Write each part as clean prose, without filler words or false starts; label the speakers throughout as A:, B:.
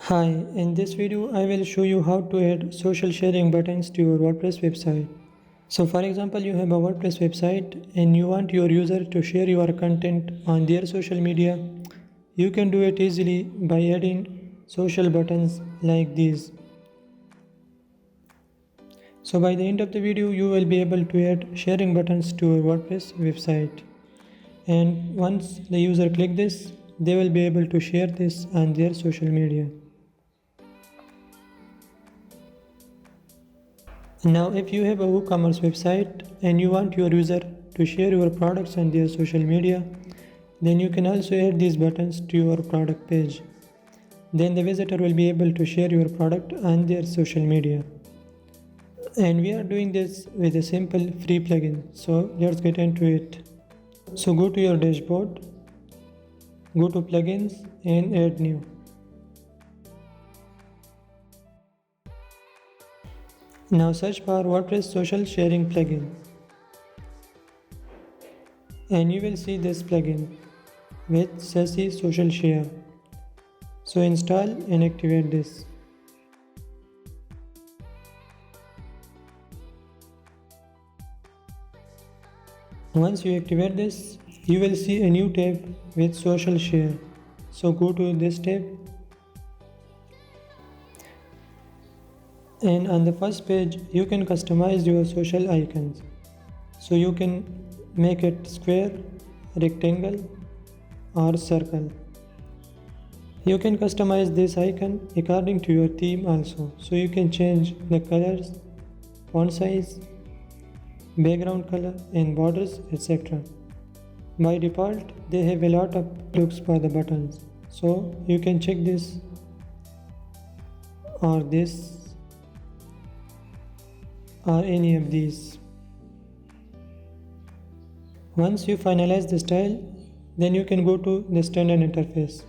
A: Hi, in this video I will show you how to add social sharing buttons to your WordPress website. So for example, you have a WordPress website and you want your user to share your content on their social media. You can do it easily by adding social buttons like these. So by the end of the video, you will be able to add sharing buttons to your WordPress website. And once the user click this, they will be able to share this on their social media. Now, if you have a WooCommerce website and you want your user to share your products on their social media, then you can also add these buttons to your product page. Then the visitor will be able to share your product on their social media. And we are doing this with a simple free plugin. So let's get into it. So go to your dashboard, go to plugins and add new. Now search for WordPress social sharing plugin. And you will see this plugin with Sassy Social Share. So install and activate this. Once you activate this, you will see a new tab with Social Share. So go to this tab, and on the first page you can customize your social icons. So you can make it square, rectangle or circle. You can customize this icon according to your theme also. So you can change the colors, font size, background color and borders, etc. By default, they have a lot of looks for the buttons. So you can check this or this or any of these. Once you finalize the style, then you can go to the standard interface.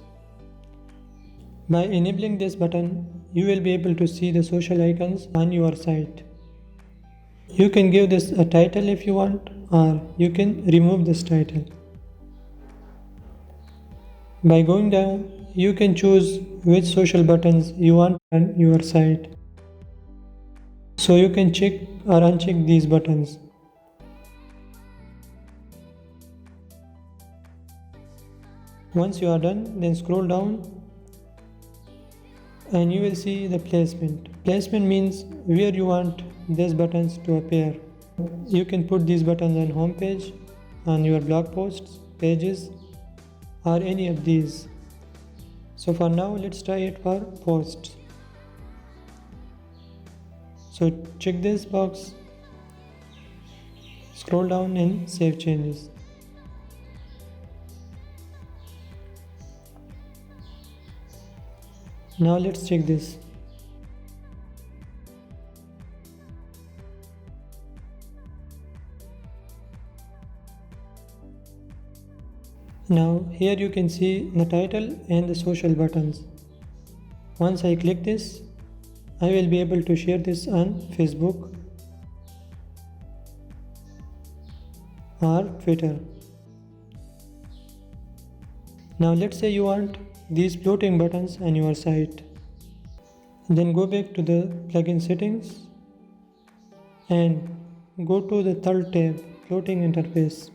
A: By enabling this button, you will be able to see the social icons on your site. You can give this a title if you want, or you can remove this title. By going down, you can choose which social buttons you want on your site. So you can check or uncheck these buttons. Once you are done, then scroll down and you will see the placement. Placement means where you want these buttons to appear. You can put these buttons on home page, on your blog posts, pages, or any of these. So for now, let's try it for posts. So check this box, scroll down and save changes. Now let's check this. Now here you can see the title and the social buttons. Once I click this, I will be able to share this on Facebook or Twitter. Now let's say you want these floating buttons on your site. Then go back to the plugin settings and go to the third tab, floating interface.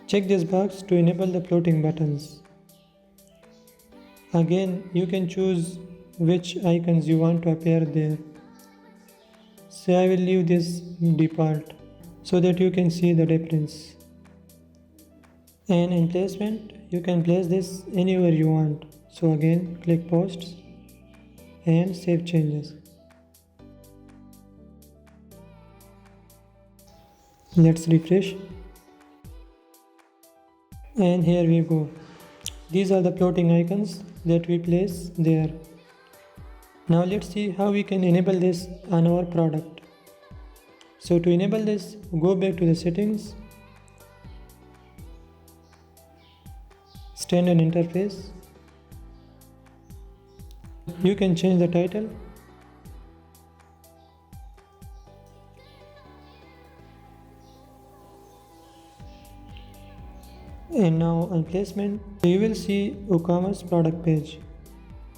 A: Check this box to enable the floating buttons. Again, you can choose which icons you want to appear there. So I will leave this default so that you can see the difference. And in placement, you can place this anywhere you want. So again, click posts and save changes. Let's refresh. And here we go. These are the floating icons that we place there. Now let's see how we can enable this on our product. So to enable this, go back to the settings, standard interface. You can change the title. And now on placement, you will see WooCommerce product page.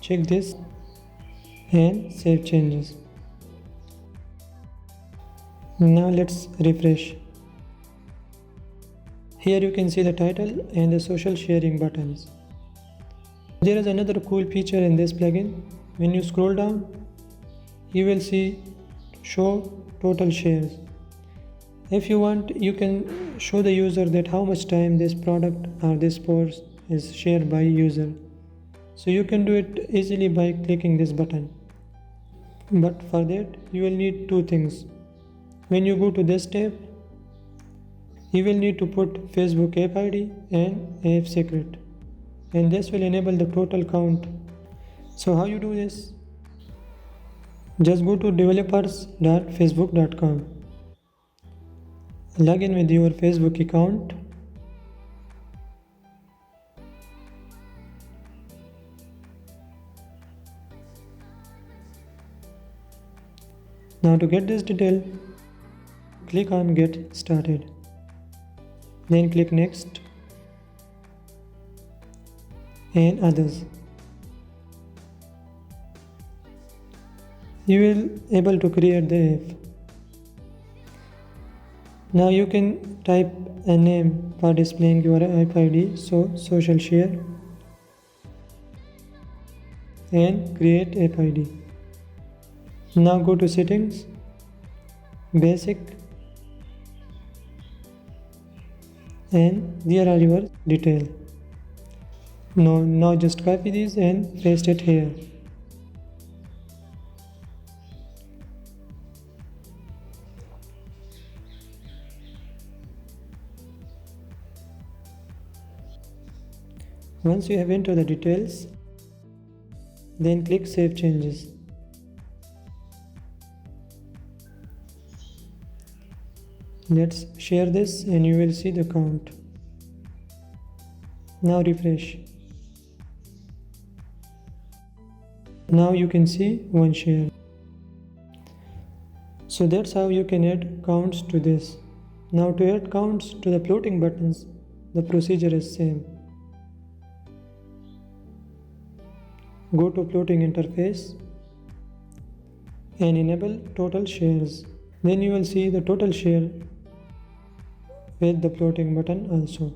A: Check this and save changes. Now let's refresh. Here you can see the title and the social sharing buttons. There is another cool feature in this plugin. When you scroll down, you will see show total shares. If you want, you can show the user that how much time this product or this post is shared by user. So you can do it easily by clicking this button. But for that, you will need two things. When you go to this tab, you will need to put Facebook app ID and app secret, and this will enable the total count. So how you do this? Just go to developers.facebook.com, log in with your Facebook account. Now to get this detail, click on get started. Then click next and others. You will able to create the app. Now you can type a name for displaying your app ID, so social share, and create app ID. Now go to settings, basic, and there are your detail. Now just copy these and paste it here. Once you have entered the details, then click Save Changes. Let's share this and you will see the count. Now refresh. Now you can see one share. So that's how you can add counts to this. Now to add counts to the floating buttons, the procedure is same. Go to floating interface and enable total shares. Then you will see the total share with the floating button also.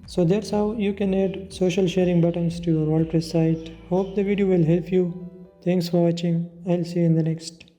A: So that's how you can add social sharing buttons to your WordPress site. Hope the video will help you. Thanks for watching. I'll see you in the next.